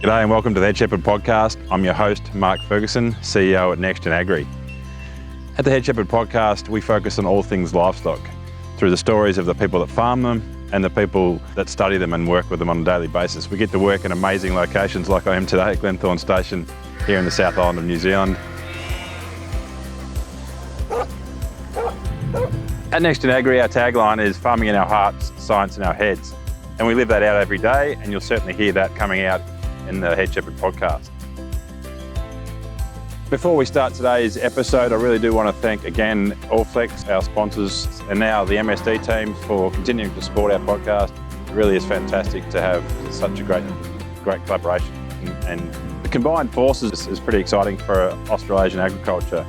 G'day and welcome to the Head Shepherd podcast. I'm your host, Mark Ferguson, CEO at neXtgen Agri. At the Head Shepherd podcast, we focus on all things livestock through the stories of the people that farm them and the people that study them and work with them on a daily basis. We get to work in amazing locations like I am today at Glenthorne Station here in the South Island of New Zealand. At neXtgen Agri, our tagline is farming in our hearts, science in our heads. And we live that out every day, and you'll certainly hear that coming out in the Head Shepherd podcast. Before we start today's episode, I really do want to thank again Allflex, our sponsors, and now the MSD team for continuing to support our podcast. It really is fantastic to have such a great collaboration, and the combined forces is pretty exciting for Australasian agriculture.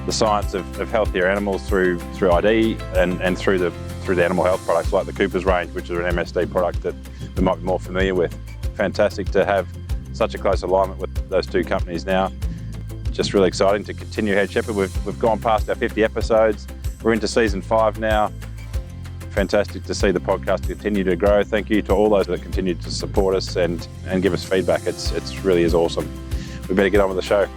The science of healthier animals through ID and through the animal health products like the Cooper's range, which is an MSD product that we might be more familiar with. Fantastic to have such a close alignment with those two companies now. Just really exciting to continue Head Shepherd. We've gone past our 50 episodes. We're into season 5 now. Fantastic to see the podcast continue to grow. Thank you to all those that continue to support us and give us feedback. It's really is awesome. We better get on with the show.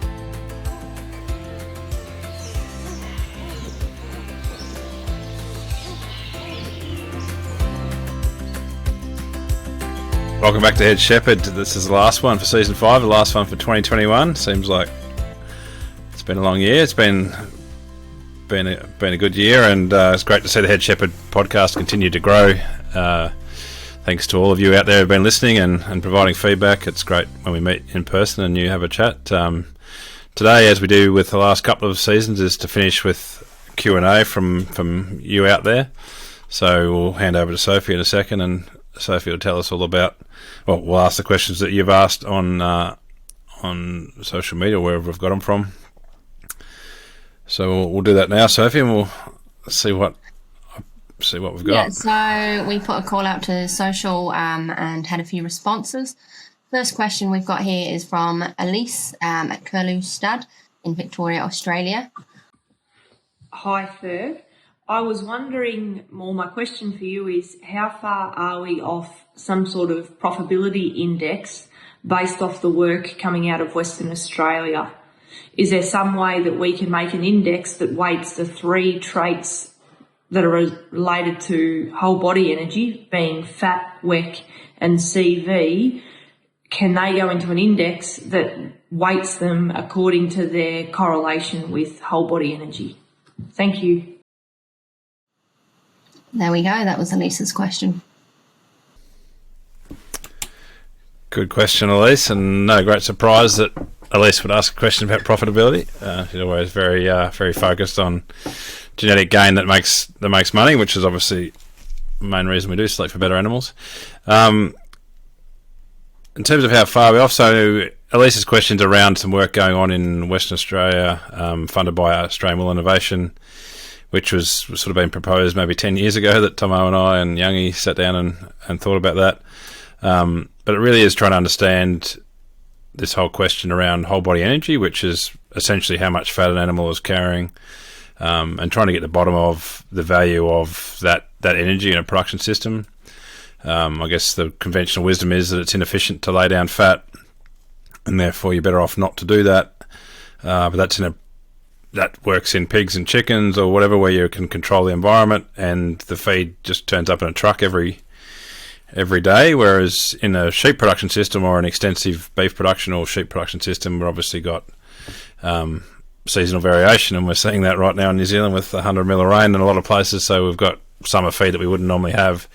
Welcome back to Head Shepherd. This is the last one for season 5, the last one for 2021. Seems like it's been a long year. It's been a good year, and it's great to see the Head Shepherd podcast continue to grow. Thanks to all of you out there who've been listening and providing feedback. It's great when we meet in person and you have a chat. Today, as we do with the last couple of seasons, is to finish with Q&A from you out there. So we'll hand over to Sophie in a second, and Sophie will tell us all about, well, we'll ask the questions that you've asked on social media, wherever we've got them from. So we'll do that now, Sophie, and we'll see what we've got. Yeah, so we put a call out to social and had a few responses. First question we've got here is from Elise at Curlew in Victoria, Australia. Hi, Ferg. I was wondering, my question for you is, how far are we off some sort of profitability index based off the work coming out of Western Australia? Is there some way that we can make an index that weights the 3 traits that are related to whole body energy, being fat, WEC and CV? Can they go into an index that weights them according to their correlation with whole body energy? Thank you. There we go. That was Elise's question. Good question, Elise, and no great surprise that Elise would ask a question about profitability. She's always very focused on genetic gain that makes money, which is obviously the main reason we do select for better animals. In terms of how far we're off, so Elise's question's around some work going on in Western Australia, funded by Australian Wool Innovation, which was sort of been proposed maybe 10 years ago, that Tomo and I and Youngie sat down and thought about that. But it really is trying to understand this whole question around whole body energy, which is essentially how much fat an animal is carrying, and trying to get the bottom of the value of that energy in a production system. I guess the conventional wisdom is that it's inefficient to lay down fat, and therefore you're better off not to do that. But that works in pigs and chickens or whatever, where you can control the environment and the feed just turns up in a truck every day, whereas in a sheep production system or an extensive beef production or sheep production system, we've obviously got seasonal variation, and we're seeing that right now in New Zealand with 100 mil of rain in a lot of places, so we've got summer feed that we wouldn't normally have.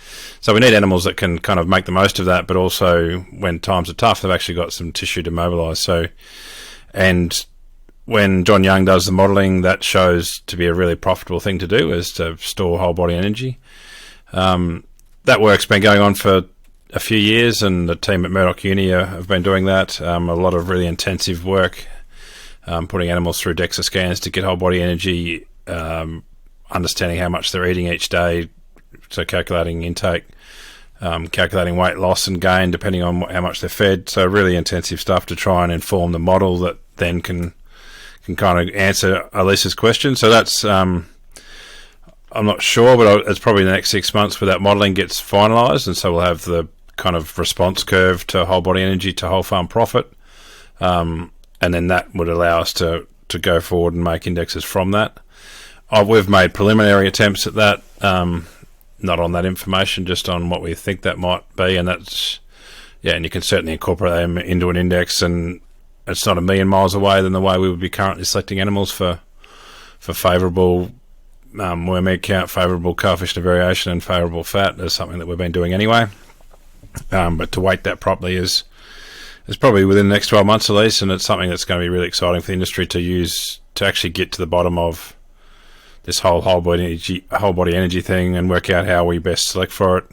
So we need animals that can kind of make the most of that, but also when times are tough, they've actually got some tissue to mobilise. So, and when John Young does the modelling, that shows to be a really profitable thing to do, is to store whole body energy. That work's been going on for a few years, and the team at Murdoch Uni have been doing that. A lot of really intensive work, putting animals through DEXA scans to get whole body energy, understanding how much they're eating each day, so calculating intake, calculating weight loss and gain depending on how much they're fed. So really intensive stuff to try and inform the model that then can kind of answer Elisa's question. So that's, I'm not sure, but it's probably the next 6 months where that modelling gets finalised, and so we'll have the kind of response curve to whole body energy to whole farm profit, and then that would allow us to go forward and make indexes from that. We've made preliminary attempts at that, not on that information, just on what we think that might be, and that's, yeah, and you can certainly incorporate them into an index, and it's not a million miles away than the way we would be currently selecting animals for favourable worm egg count, favourable coefficient of variation, and favourable fat. Is something that we've been doing anyway, but to weight that properly is probably within the next 12 months at least, and it's something that's going to be really exciting for the industry to use to actually get to the bottom of this whole body energy thing and work out how we best select for it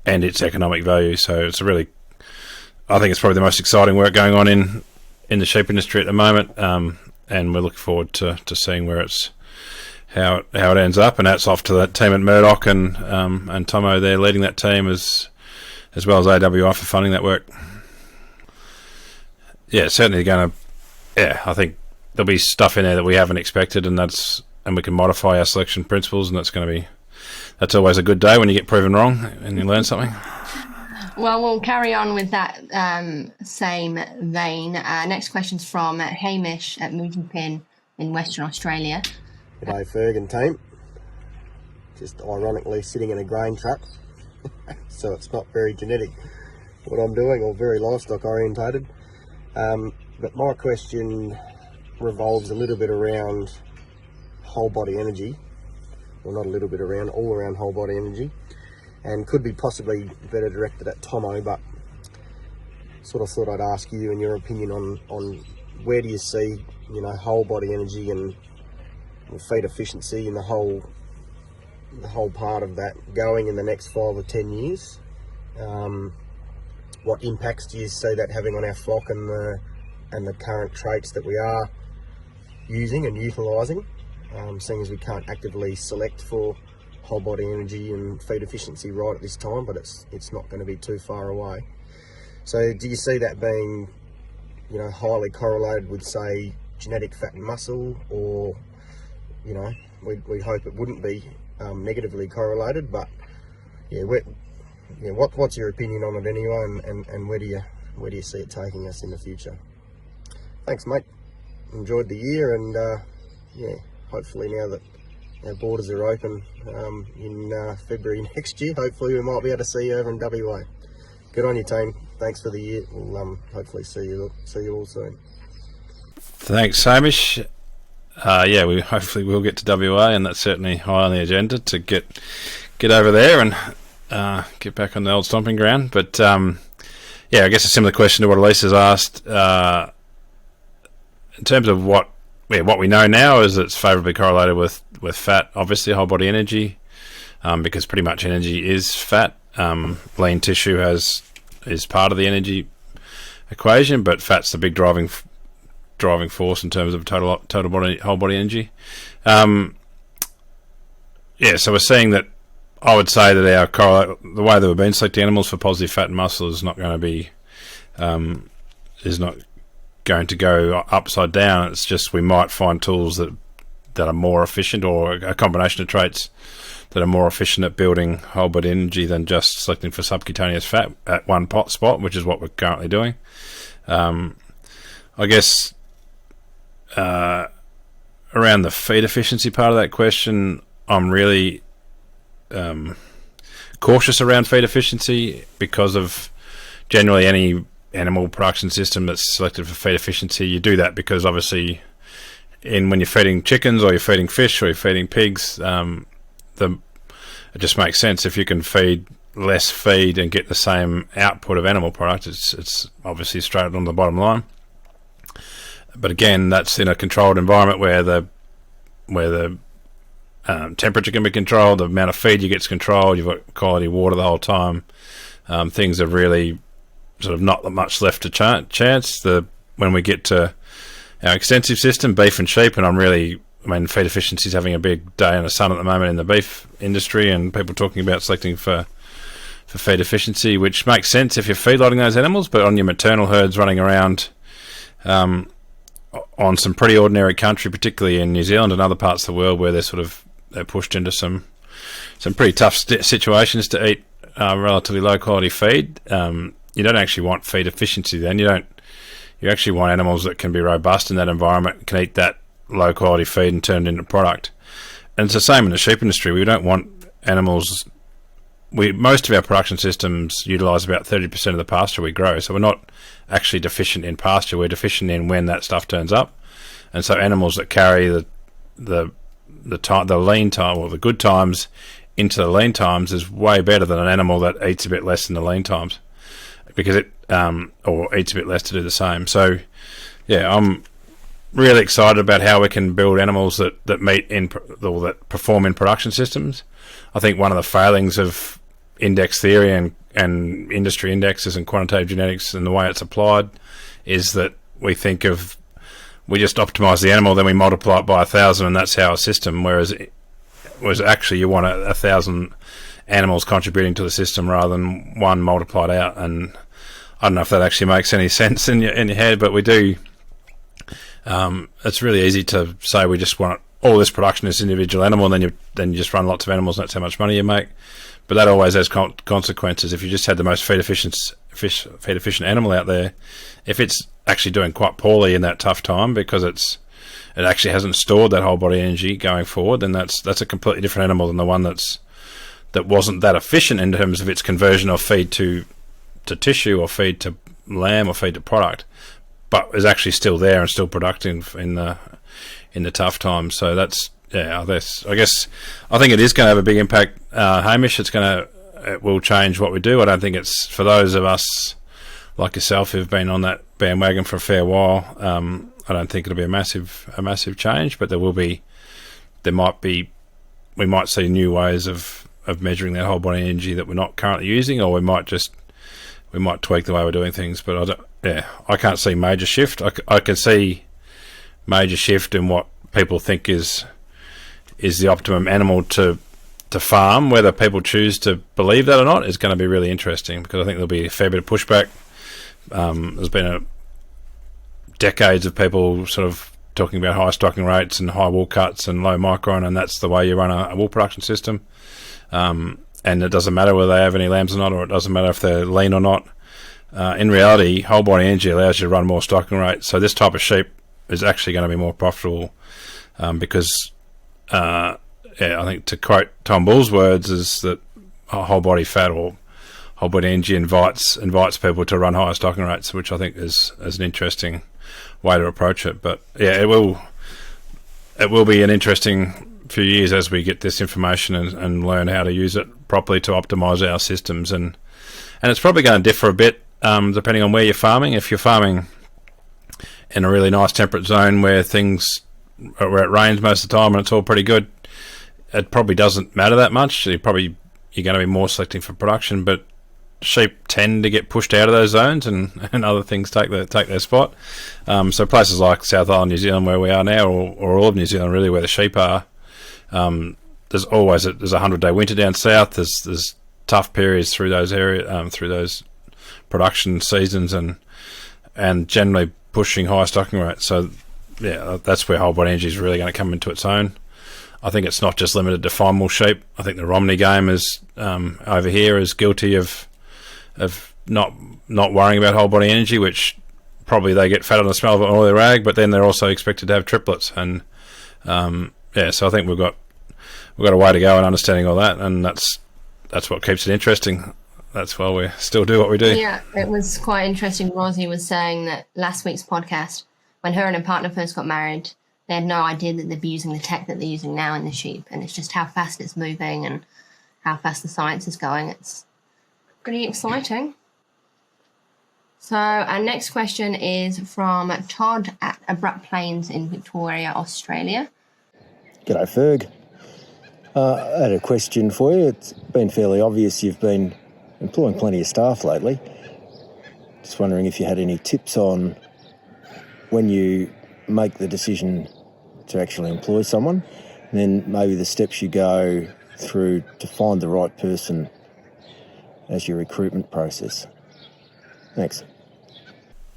and its economic value. So it's I think it's probably the most exciting work going on in the sheep industry at the moment, and we're looking forward to seeing where how it ends up. And that's off to that team at Murdoch and Tomo there leading that team as well as AWI for funding that work. Yeah, certainly going to. Yeah, I think there'll be stuff in there that we haven't expected, and we can modify our selection principles, and that's always a good day when you get proven wrong and you learn something. Well, we'll carry on with that same vein. Next question's from Hamish at Mooting Pin in Western Australia. G'day, Ferg and team. Just ironically sitting in a grain truck, so it's not very genetic what I'm doing, or very livestock orientated. But my question revolves a little bit around whole body energy, well, not a little bit around, all around whole body energy, and could be possibly better directed at Tomo, but sort of thought I'd ask you and your opinion on where do you see, whole body energy and feed efficiency and the whole part of that going in the next 5 or 10 years. What impacts do you see that having on our flock and the current traits that we are using and utilising, seeing as we can't actively select for whole body energy and feed efficiency right at this time, but it's not going to be too far away. So do you see that being, highly correlated with, say, genetic fat and muscle, or, we hope it wouldn't be negatively correlated, but what's your opinion on it anyway, and where do you see it taking us in the future? Thanks, mate. Enjoyed the year, and hopefully now that our borders are open in February next year, hopefully we might be able to see you over in WA. Good on you, team. Thanks for the year. We'll hopefully see you all soon. Thanks, Hamish. We hopefully will get to WA, and that's certainly high on the agenda to get over there and get back on the old stomping ground. But I guess a similar question to what Elise has asked. In terms of what we know now is it's favourably correlated with fat, obviously whole body energy, because pretty much energy is fat. Lean tissue is part of the energy equation, but fat's the big driving force in terms of total body, whole body energy. So we're seeing that. I would say that the way that we've been selecting animals for positive fat and muscle is not going to be going to go upside down. It's just we might find tools that are more efficient, or a combination of traits that are more efficient at building whole body energy than just selecting for subcutaneous fat at one spot, which is what we're currently doing. I guess around the feed efficiency part of that question, I'm really cautious around feed efficiency, because of generally any animal production system that's selected for feed efficiency. You do that because obviously when you're feeding chickens, or you're feeding fish, or you're feeding pigs, it just makes sense. If you can feed less feed and get the same output of animal product, it's obviously straight on the bottom line. But again, that's in a controlled environment where the temperature can be controlled, the amount of feed you get's controlled, you've got quality water the whole time. Things are really sort of not much left to chance. When we get to our extensive system, beef and sheep, and feed efficiency is having a big day in the sun at the moment in the beef industry, and people talking about selecting for feed efficiency, which makes sense if you're feedlotting those animals. But on your maternal herds running around on some pretty ordinary country, particularly in New Zealand and other parts of the world where they're pushed into some pretty tough situations to eat relatively low quality feed, you don't actually want feed efficiency. Then you actually want animals that can be robust in that environment, can eat that low quality feed and turn it into product. And it's the same in the sheep industry. We don't want animals. Most of our production systems utilise about 30% of the pasture we grow, so we're not actually deficient in pasture. We're deficient in when that stuff turns up, and so animals that carry the lean time or the good times into the lean times is way better than an animal that eats a bit less than the lean times, because it or eats a bit less to do the same. So, yeah, I'm really excited about how we can build animals that meet in or that perform in production systems. I think one of the failings of index theory and industry indexes and quantitative genetics and the way it's applied is that we just optimise the animal, then we multiply it by 1,000, and that's our system. Whereas actually you want 1,000 animals contributing to the system rather than one multiplied out. And I don't know if that actually makes any sense in your head, but we do. It's really easy to say we just want all this production is individual animal, and then you just run lots of animals, and that's how much money you make. But that always has consequences. If you just had the most feed efficient animal out there, if it's actually doing quite poorly in that tough time because it actually hasn't stored that whole body energy going forward, then that's a completely different animal than the one that wasn't that efficient in terms of its conversion of feed to tissue or feed to lamb or feed to product, but is actually still there and still productive in the tough times. So that's, yeah, I think it is going to have a big impact, Hamish. It will change what we do. I don't think it's for those of us like yourself who've been on that bandwagon for a fair while. I don't think it'll be a massive change, but we might see new ways of measuring that whole body energy that we're not currently using, or we might tweak the way we're doing things. But I can't see major shift. I can see major shift in what people think is the optimum animal to farm. Whether people choose to believe that or not is going to be really interesting, because I think there'll be a fair bit of pushback. There's been decades of people sort of talking about high stocking rates and high wool cuts and low micron, and that's the way you run a wool production system. And it doesn't matter whether they have any lambs or not, or it doesn't matter if they're lean or not. In reality, whole body energy allows you to run more stocking rates. So this type of sheep is actually going to be more profitable, because I think, to quote Tom Bull's words, is that whole body fat or whole body energy invites people to run higher stocking rates, which I think is an interesting way to approach it. But yeah, it will be an interesting few years as we get this information and learn how to use it properly to optimise our systems, and it's probably going to differ a bit depending on where you're farming. If you're farming in a really nice temperate zone where it rains most of the time and it's all pretty good, it probably doesn't matter that much. You're going to be more selecting for production, but sheep tend to get pushed out of those zones, and other things take their spot. So places like South Island, New Zealand, where we are now, or all of New Zealand really, where the sheep are, there's always there's a 100-day winter down south. There's tough periods through those through those production seasons, and generally pushing high stocking rates. So yeah, that's where whole body energy is really going to come into its own. I think it's not just limited to fine wool sheep. I think the Romney game is over here is guilty of not worrying about whole body energy, which probably they get fat on the smell of an oily rag, but then they're also expected to have triplets. And so I think we've got a way to go in understanding all that, and that's what keeps it interesting. That's why we still do what we do. Yeah, it was quite interesting. Rosie was saying that last week's podcast, when her and her partner first got married, they had no idea that they'd be using the tech that they're using now in the sheep, and it's just how fast it's moving and how fast the science is going. It's pretty exciting. So our next question is from Todd at Abrupt Plains in Victoria, Australia. G'day, Ferg. I had a question for you. It's been fairly obvious you've been employing plenty of staff lately. Just wondering if you had any tips on when you make the decision to actually employ someone, and then maybe the steps you go through to find the right person as your recruitment process. Thanks.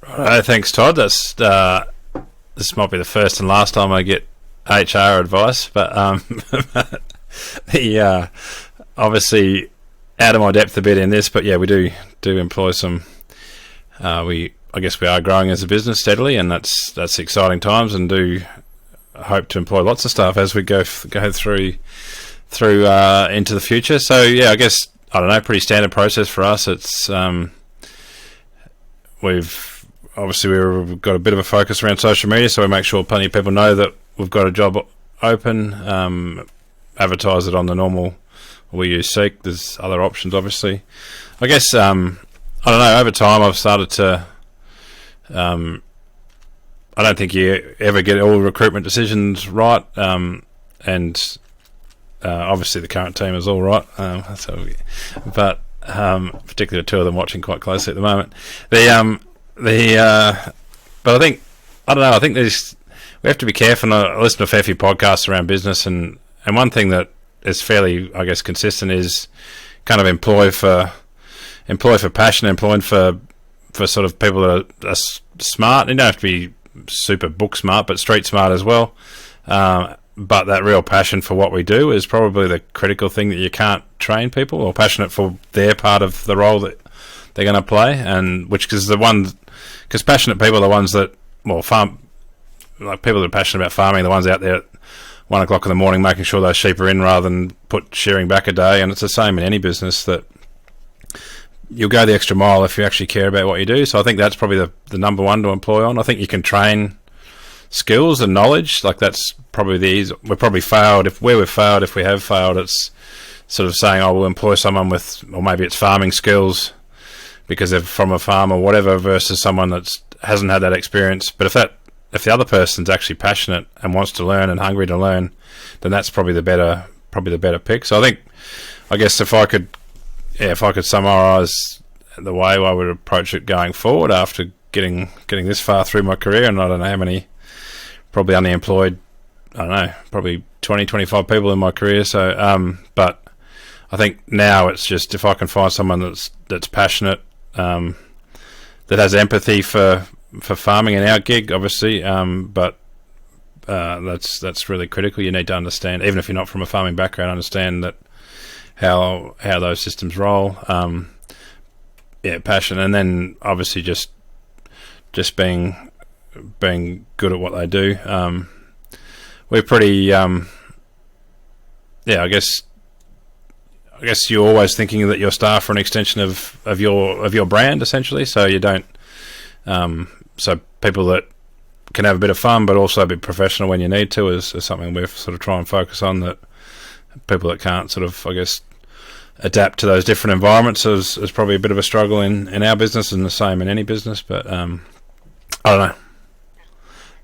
Thanks, Todd. This might be the first and last time I get HR advice, but obviously out of my depth a bit in this, but yeah, we do employ some. I guess we are growing as a business steadily, and that's exciting times, and do hope to employ lots of staff as we go through into the future. So yeah, I guess, I don't know, pretty standard process for us. It's we've got a bit of a focus around social media, so we make sure plenty of people know that we've got a job open. Advertise it on the normal. We use Seek. There's other options, obviously. I guess I don't know. Over time, I've started to. I don't think you ever get all recruitment decisions right, and obviously the current team is all right. But particularly the two of them watching quite closely at the moment. But I think, I don't know. I think we have to be careful. I listen to a fair few podcasts around business, and one thing that is fairly, I guess, consistent is kind of employ for passion, employing for sort of people that are smart. You don't have to be super book smart, but street smart as well. But that real passion for what we do is probably the critical thing that you can't train people, or passionate for their part of the role that they're going to play, and because passionate people are the ones that, well, like people that are passionate about farming, the ones out there at 1 o'clock in the morning making sure those sheep are in rather than shearing back a day. And it's the same in any business, that you'll go the extra mile if you actually care about what you do. So I think that's probably the number one to employ on. I think you can train skills and knowledge. Like, that's probably the easy. We've probably failed. If we have failed, it's sort of saying, oh, we'll employ someone with, or maybe it's farming skills because they're from a farm or whatever, versus someone that hasn't had that experience. But if the other person's actually passionate and wants to learn and hungry to learn, then that's probably the better pick. So I guess if I could summarise the way I would approach it going forward after getting this far through my career, and I don't know how many, probably only employed, I don't know, probably 20, 25 people in my career. So, but I think now it's just, if I can find someone that's passionate, that has empathy for farming in our gig, obviously, but that's really critical. You need to understand, even if you're not from a farming background, understand that how those systems roll. Passion, and then obviously just being good at what they do. We're pretty I guess you're always thinking that your staff are an extension of your brand, essentially. So you don't so people that can have a bit of fun but also be professional when you need to is something we've sort of try and focus on. That people that can't sort of, I guess, adapt to those different environments is probably a bit of a struggle in our business, and the same in any business. But I don't know.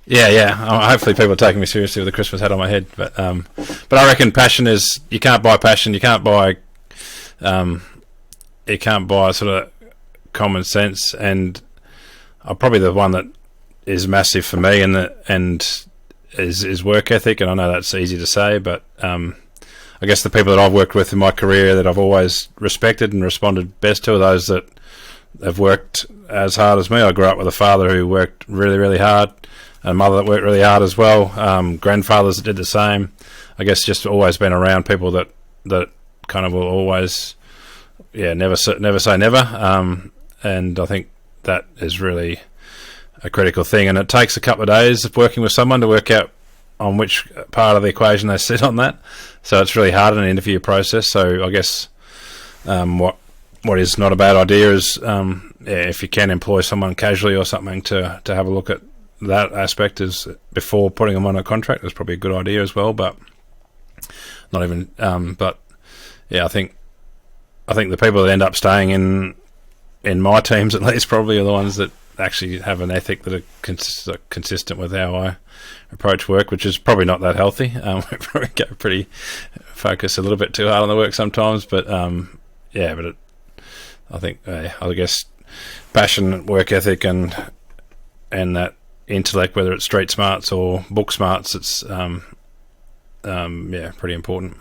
Yeah. Hopefully people are taking me seriously with the Christmas hat on my head. But I reckon passion is, you can't buy passion. You can't buy sort of common sense. And I'm probably the one that is massive for me, and is work ethic. And I know that's easy to say, but I guess the people that I've worked with in my career that I've always respected and responded best to are those that have worked as hard as me. I grew up with a father who worked really, really hard, and a mother that worked really hard as well. Grandfathers that did the same. I guess just always been around people that kind of will always, never say never. And I think that is really a critical thing. And it takes a couple of days of working with someone to work out on which part of the equation they sit on that. So it's really hard in an interview process. So I guess what is not a bad idea is if you can employ someone casually or something to have a look at that aspect is before putting them on a contract is probably a good idea as well. But not even. But yeah, I think the people that end up staying in my teams at least probably are the ones that actually have an ethic that are consistent with how I approach work, which is probably not that healthy. We probably get pretty focus a little bit too hard on the work sometimes, but I think I guess passion, work ethic, and that intellect, whether it's street smarts or book smarts, it's pretty important.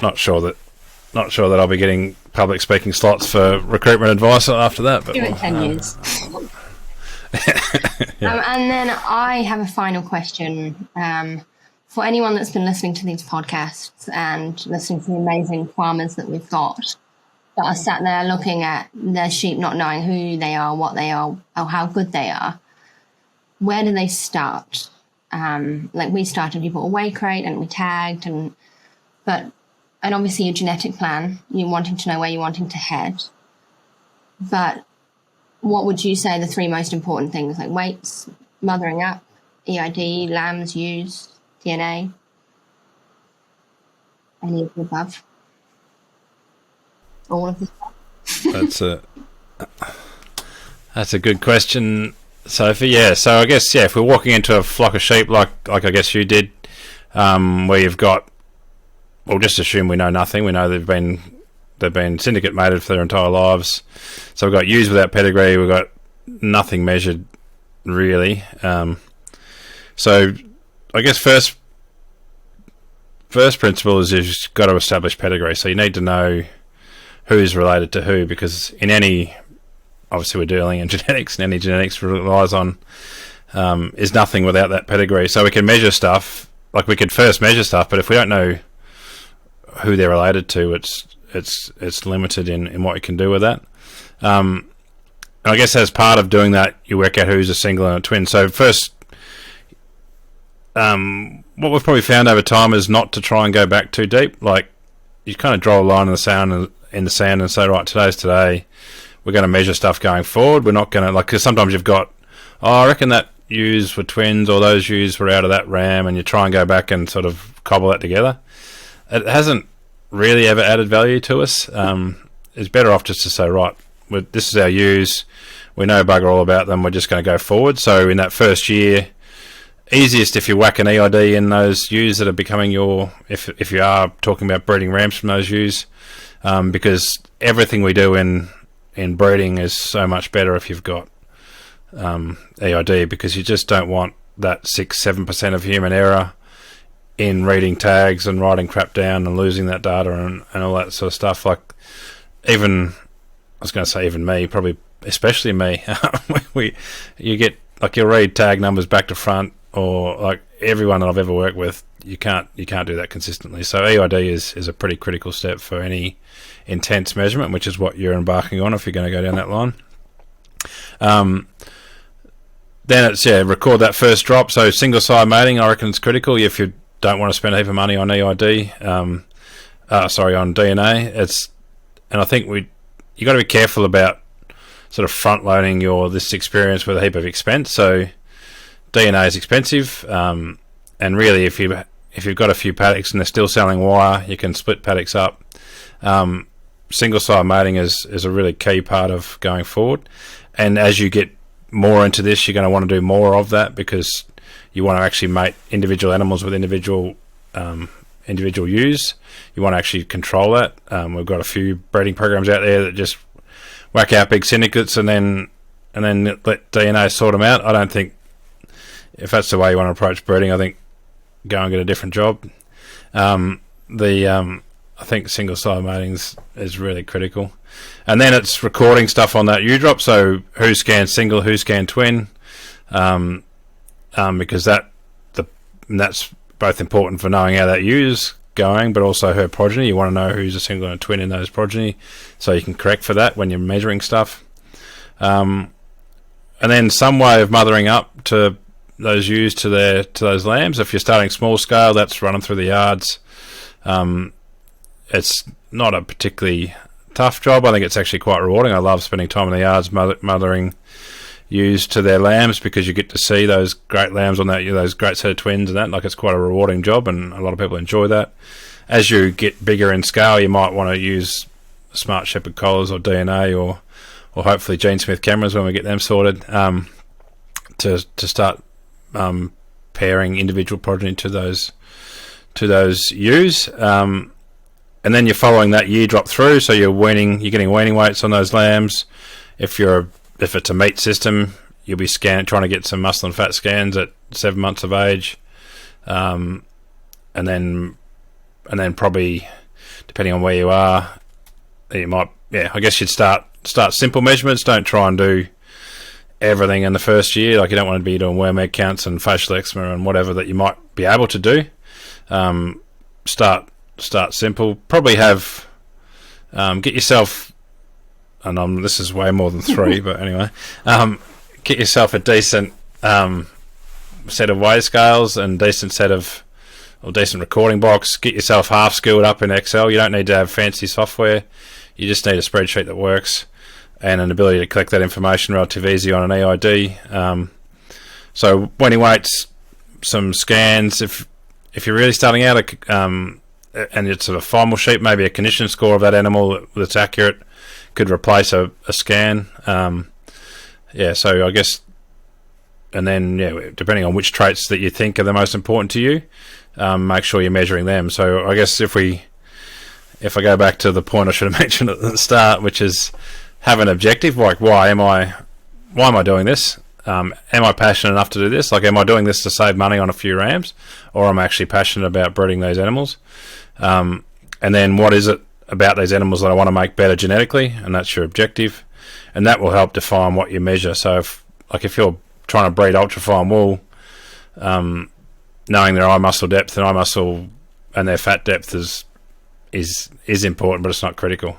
Not sure that I'll be getting public speaking slots for recruitment advice after that. But give it 10 years. And then I have a final question for anyone that's been listening to these podcasts and listening to the amazing farmers that we've got that are sat there looking at their sheep, not knowing who they are, what they are, or how good they are, where do they start? Like we started, we bought a weigh crate and we tagged, and obviously your genetic plan, you're wanting to know where you're wanting to head. But what would you say the 3 most important things, like weights, mothering up, EID, lambs, ewes, DNA, any of the above? All of the above? That's a good question, Sophie. So I guess if we're walking into a flock of sheep like I guess you did, where you've got, we'll just assume we know nothing. We know they've been syndicate mated for their entire lives. So we've got ewes without pedigree. We've got nothing measured really. So I guess first principle is you've got to establish pedigree. So you need to know who's related to who, because in any, obviously we're dealing in genetics, and any genetics relies on is nothing without that pedigree. So we can measure stuff, like we could first measure stuff, but if we don't know who they're related to, it's limited in what you can do with that. And I guess as part of doing that, you work out who's a single and a twin. So first, what we've probably found over time is not to try and go back too deep. Like you kind of draw a line in the sand and say, right, today's today. We're going to measure stuff going forward. We're not going to, because sometimes you've got, I reckon that ewes were twins, or those ewes were out of that ram, and you try and go back and sort of cobble that together. It hasn't really ever added value to us. It's better off just to say, right, this is our ewes. We know bugger all about them. We're just going to go forward. So in that first year, easiest if you whack an EID in those ewes that are becoming your, if you are talking about breeding rams from those ewes, because everything we do in breeding is so much better if you've got EID, because you just don't want that 6-7% of human error in reading tags and writing crap down and losing that data and all that sort of stuff. Like even me, probably especially me, you get, like, you'll read tag numbers back to front, or like everyone that I've ever worked with, you can't do that consistently. So EID is a pretty critical step for any intense measurement, which is what you're embarking on if you're going to go down that line. Then it's record that first drop. So single side mating, I reckon, is critical if you don't want to spend a heap of money on EID. On DNA. And I think you got to be careful about sort of front loading this experience with a heap of expense. So DNA is expensive, and really if you've got a few paddocks and they're still selling wire, you can split paddocks up. Single side mating is a really key part of going forward, and as you get more into this, you're going to want to do more of that, because you want to actually mate individual animals with individual ewes. You want to actually control that. We've got a few breeding programs out there that just whack out big syndicates and then let DNA sort them out. I don't think, if that's the way you want to approach breeding, I think go and get a different job. I think single side mating is really critical, and then it's recording stuff on that ewe drop. So who scanned single, who scanned twin, because that's both important for knowing how that ewe's going, but also her progeny. You want to know who's a single and a twin in those progeny, so you can correct for that when you're measuring stuff. And then some way of mothering up to those ewes to those lambs. If you're starting small scale, that's running through the yards. It's not a particularly tough job. I think it's actually quite rewarding. I love spending time in the yards mothering ewes to their lambs, because you get to see those great lambs on that, those great set of twins and that. Like, it's quite a rewarding job, and a lot of people enjoy that. As you get bigger in scale, you might want to use smart shepherd collars or DNA or hopefully Gene Smith cameras when we get them sorted, to start pairing individual progeny to those ewes. And then you're following that year drop through, so you're getting weaning weights on those lambs. If it's a meat system, you'll be trying to get some muscle and fat scans at 7 months of age, and then probably, depending on where you are, you might, I guess you'd start simple measurements. Don't try and do everything in the first year. Like, you don't want to be doing worm egg counts and facial eczema and whatever that you might be able to do. Start simple. Probably have get yourself, and this is way more than 3, but anyway, get yourself a decent set of weigh scales and decent recording box. Get yourself half skilled up in Excel. You don't need to have fancy software. You just need a spreadsheet that works and an ability to collect that information relatively easy on an EID. So weaning weights, some scans. If you're really starting out, and it's a formal sheet, maybe a condition score of that animal that's accurate could replace a scan. So I guess, and then depending on which traits that you think are the most important to you, make sure you're measuring them. So I guess if I go back to the point I should have mentioned at the start, which is have an objective, like why am I doing this? Am I passionate enough to do this? Like, am I doing this to save money on a few rams, or am I actually passionate about breeding these animals? And then what is it about these animals that I want to make better genetically? And that's your objective, and that will help define what you measure. So if you're trying to breed ultrafine wool, knowing their eye muscle depth and eye muscle and their fat depth is important, but it's not critical.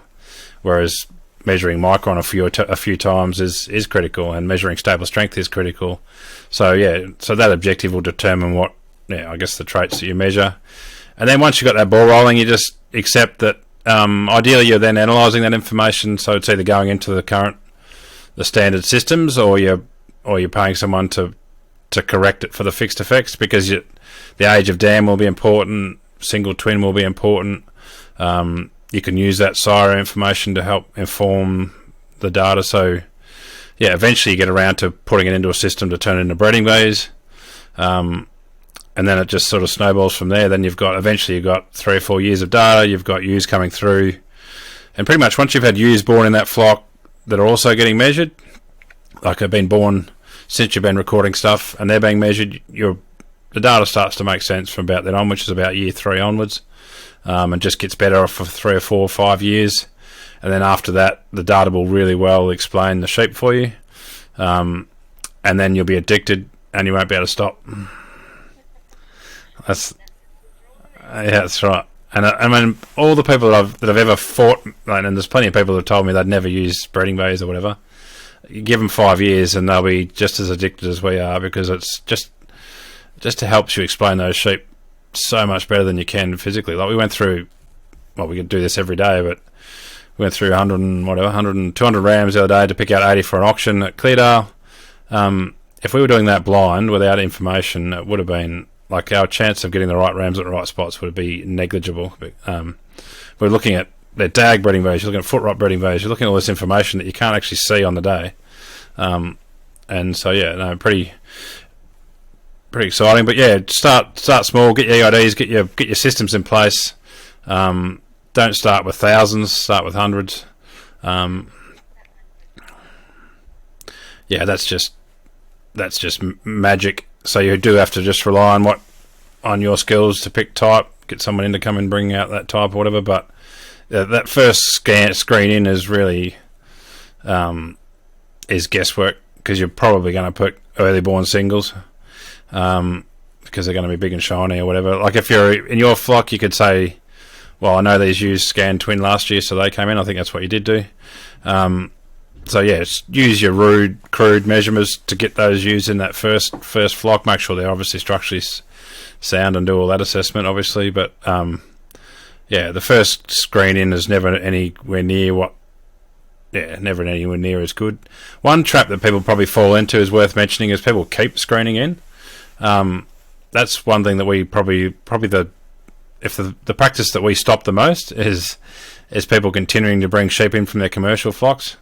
Whereas measuring micron a few times is critical, and measuring stable strength is critical. So that objective will determine what I guess the traits that you measure. And then once you've got that ball rolling, you just accept that ideally you're then analysing that information. So it's either going into the standard systems, or you're paying someone to correct it for the fixed effects, because the age of dam will be important, single twin will be important. You can use that sire information to help inform the data. So eventually you get around to putting it into a system to turn it into breeding bays, and then it just sort of snowballs from there. Then you've got 3 or 4 years of data. You've got ewes coming through, and pretty much once you've had ewes born in that flock that are also getting measured, like have been born since you've been recording stuff and they're being measured, the data starts to make sense from about then on, which is about year 3 onwards. And just gets better for 3 or 4 or 5 years, and then after that the data will really well explain the sheep for you, and then you'll be addicted and you won't be able to stop. That's right. And I mean, all the people that I've ever fought, and there's plenty of people that have told me they'd never use breeding bays or whatever. You give them 5 years and they'll be just as addicted as we are, because it's just helps you explain those sheep so much better than you can physically. Like we went through, we could do this every day, but we went through 200 rams the other day to pick out 80 for an auction at Cleardale. If we were doing that blind without information, it would have been like our chance of getting the right rams at the right spots would be negligible. We're looking at their dag breeding values, you're looking at foot rot breeding values, you're looking at all this information that you can't actually see on the day. And so pretty exciting. But start small, get your EIDs, get your systems in place. Don't start with thousands, start with hundreds. That's just magic. So you do have to just rely on your skills to pick type, get someone in to come and bring out that type or whatever. But that first screen in is really is guesswork, because you're probably going to put early born singles, because they're going to be big and shiny or whatever. Like if you're in your flock, you could say, well, I know these ewes scanned twin last year, so they came in. I think that's what you did do. Use your crude measurements to get those ewes in that first flock. Make sure they're obviously structurally sound and do all that assessment, obviously. But the first screen in is never anywhere near as good. One trap that people probably fall into is worth mentioning is people keep screening in. That's one thing that we probably the practice that we stop the most is people continuing to bring sheep in from their commercial flocks.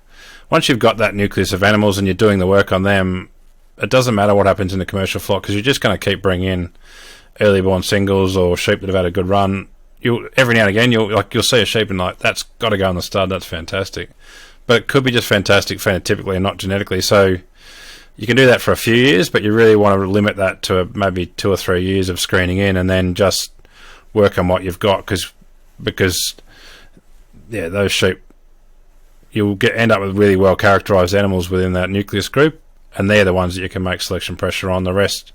Once you've got that nucleus of animals and you're doing the work on them, it doesn't matter what happens in the commercial flock, because you're just going to keep bringing in early born singles or sheep that have had a good run. Every now and again you'll see a sheep and that's got to go in the stud. That's fantastic, but it could be just fantastic phenotypically and not genetically. So you can do that for a few years, but you really want to limit that to maybe 2 or 3 years of screening in, and then just work on what you've got, because those sheep, you'll end up with really well characterised animals within that nucleus group, and they're the ones that you can make selection pressure on. The rest,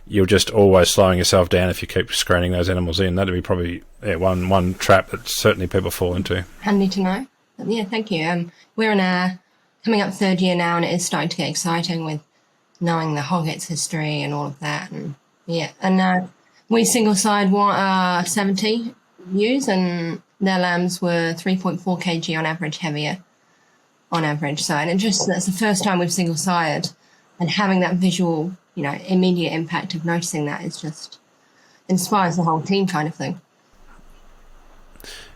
you're just always slowing yourself down if you keep screening those animals in. That'd be probably one trap that certainly people fall into. Handy to know. Yeah, thank you. We're in our coming up third year now, and it is starting to get exciting with knowing the Hoggett's history and all of that. And we single side 70 ewes, and their lambs were 3.4 kg on average heavier on average. So, and that's the first time we've single sided, and having that visual, immediate impact of noticing that is just inspires the whole team kind of thing.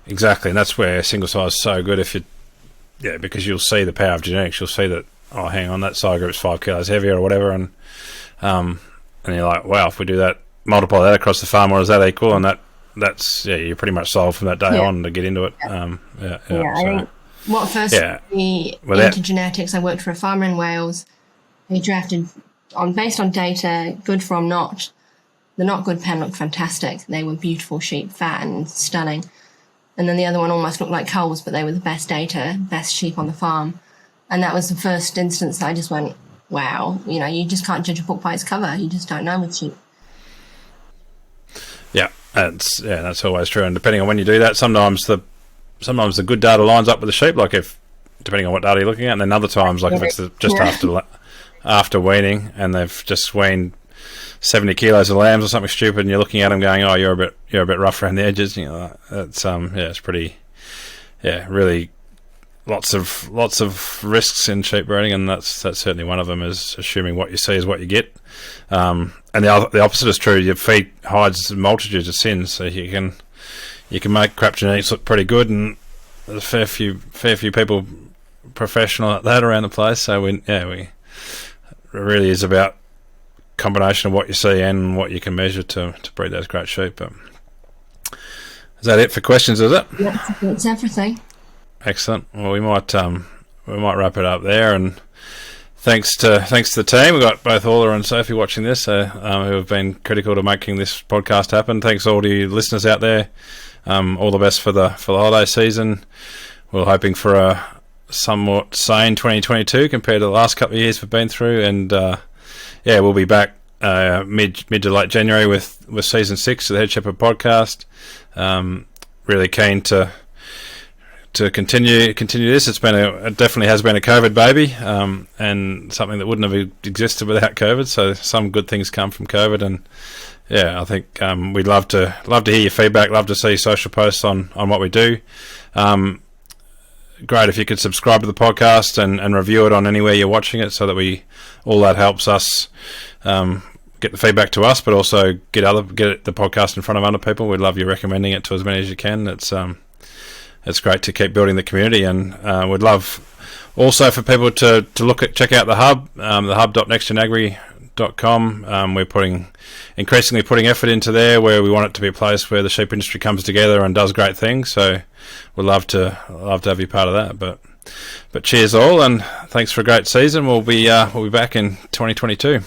Exactly, and that's where single side is so good. Because you'll see the power of genetics. You'll see that, oh, hang on, that side group's 5 kilos heavier or whatever, and you're like, wow, if we do that, multiply that across the farm, what does that equal? And that's you're pretty much sold from that day on to get into it. I think what first me into genetics, I worked for a farmer in Wales. He drafted based on data, good from not. The not good pen looked fantastic. They were beautiful sheep, fat and stunning. And then the other one almost looked like culls, but they were the best data, best sheep on the farm. And that was the first instance that I just went, wow, you just can't judge a book by its cover. You just don't know with sheep. Yeah, that's always true. And depending on when you do that, sometimes the good data lines up with the sheep, like depending on what data you're looking at, and then other times, like if it's after weaning and they've just weaned 70 kilos of lambs or something stupid, and you're looking at them going, oh, you're a bit rough around the edges. It's it's pretty, really lots of risks in sheep breeding, and that's certainly one of them, is assuming what you see is what you get. And the opposite is true. Your feed hides multitudes of sins, so you can make crap genetics look pretty good, and there's a fair few people professional at that around the place. So it really is about combination of what you see and what you can measure to breed those great sheep. But is that it for questions, is it? Yeah, that's everything. Excellent. Well, we might wrap it up there, and thanks to the team. We've got both Orla and Sophie watching this, who have been critical to making this podcast happen. Thanks all to you listeners out there. All the best for the holiday season. We're hoping for a somewhat sane 2022 compared to the last couple of years we've been through, and we'll be back mid to late January with season 6 of the Head Shepherd podcast. Really keen to continue this. It definitely has been a COVID baby, and something that wouldn't have existed without COVID. So some good things come from COVID, and I think we'd love to hear your feedback. Love to see social posts on what we do. Great if you could subscribe to the podcast and review it on anywhere you're watching it, so that all that helps us get the feedback to us, but also get the podcast in front of other people. We'd love you recommending it to as many as you can. It's great to keep building the community, and we'd love also for people to check out the hub, the hub.nextgenagri.com. We're increasingly putting effort into there, where we want it to be a place where the sheep industry comes together and does great things. So we'd love to have you part of that. But cheers all, and thanks for a great season. We'll be back in 2022.